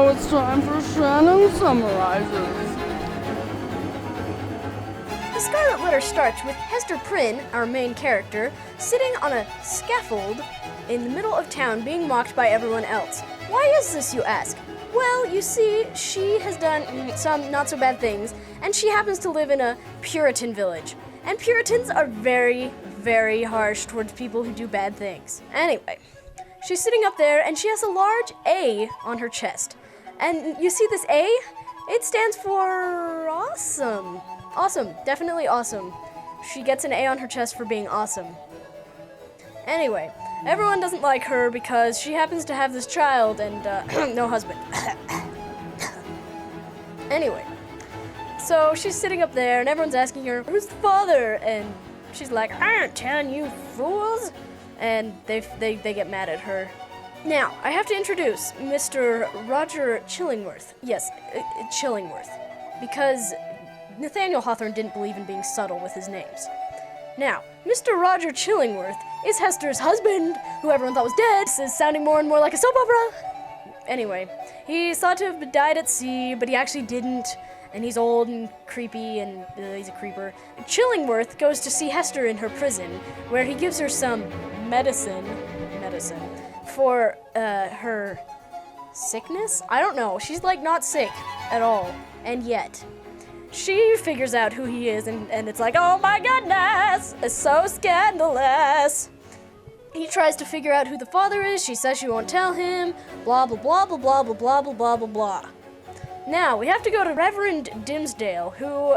now it's time for Shannon Summarizes. The Scarlet letter starts with Hester Prynne, our main character, sitting on a scaffold in the middle of town being mocked by everyone else. Why is this, you ask? Well, you see, she has done some not so bad things, and she happens to live in a Puritan village. And Puritans are very, very harsh towards people who do bad things. Anyway, she's sitting up there and she has a large A on her chest. And you see this A? It stands for awesome. Awesome, definitely awesome. She gets an A on her chest for being awesome. Anyway, everyone doesn't like her because she happens to have this child and no husband. Anyway, so she's sitting up there and everyone's asking her, who's the father? And she's like, I ain't telling you fools. And they get mad at her. Now, I have to introduce Mr. Roger Chillingworth. Yes, Chillingworth. Because Nathaniel Hawthorne didn't believe in being subtle with his names. Now, Mr. Roger Chillingworth is Hester's husband, who everyone thought was dead. This is sounding more and more like a soap opera. Anyway, he's thought to have died at sea, but he actually didn't. And he's old and creepy, and he's a creeper. Chillingworth goes to see Hester in her prison, where he gives her some medicine for her sickness? I don't know. She's like not sick at all. And yet, she figures out who he is, and it's like, oh my goodness, it's so scandalous. He tries to figure out who the father is. She says she won't tell him. Blah, blah, blah, blah, blah, blah, blah, blah, blah, blah, blah. Now, we have to go to Reverend Dimsdale, who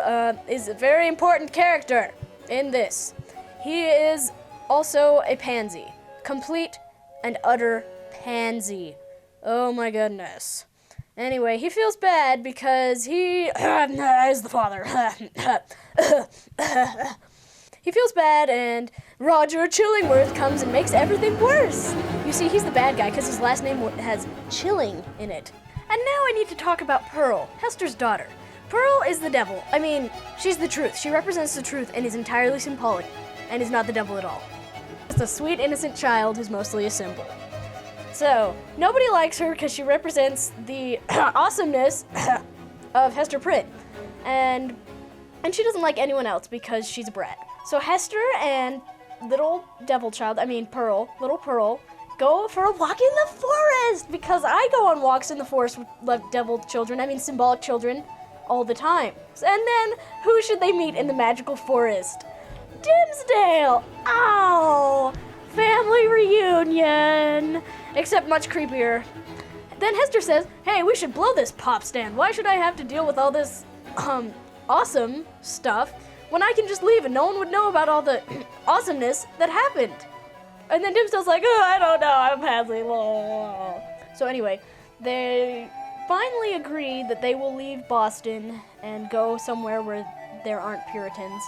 is a very important character in this. He is also a pansy. Complete and utter pansy. Oh my goodness. Anyway, he feels bad because he is the father. He feels bad, and Roger Chillingworth comes and makes everything worse. You see, he's the bad guy because his last name has chilling in it. And now I need to talk about Pearl, Hester's daughter. Pearl is the devil. I mean, she's the truth. She represents the truth and is entirely symbolic and is not the devil at all. Just a sweet, innocent child who's mostly a symbol. So, nobody likes her because she represents the awesomeness of Hester Prynne. And she doesn't like anyone else because she's a brat. So Hester and little Pearl, go for a walk in the forest because I go on walks in the forest with symbolic children, all the time. And then, who should they meet in the magical forest? Dimsdale! Oh! Family reunion! Except much creepier. Then Hester says, hey, we should blow this pop stand. Why should I have to deal with all this, awesome stuff when I can just leave and no one would know about all the awesomeness that happened? And then Dimsdale's like, oh, I don't know, I'm pansy. So anyway, they finally agree that they will leave Boston and go somewhere where there aren't Puritans.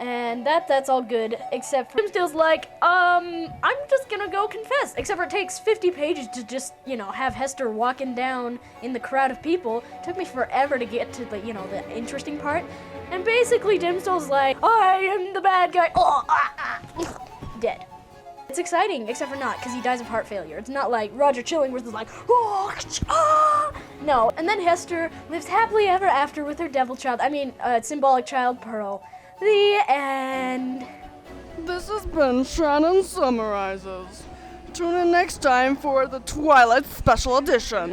And that's all good, except for Dimsdale's like, I'm just gonna go confess. Except for it takes 50 pages to just, have Hester walking down in the crowd of people. It took me forever to get to the interesting part. And basically Dimsdale's like, I am the bad guy. Dead. It's exciting, except for not, because he dies of heart failure. It's not like Roger Chillingworth is like, no. And then Hester lives happily ever after with her devil child, symbolic child, Pearl. The end. This has been Shannon Summarizes. Tune in next time for the Twilight Special Edition.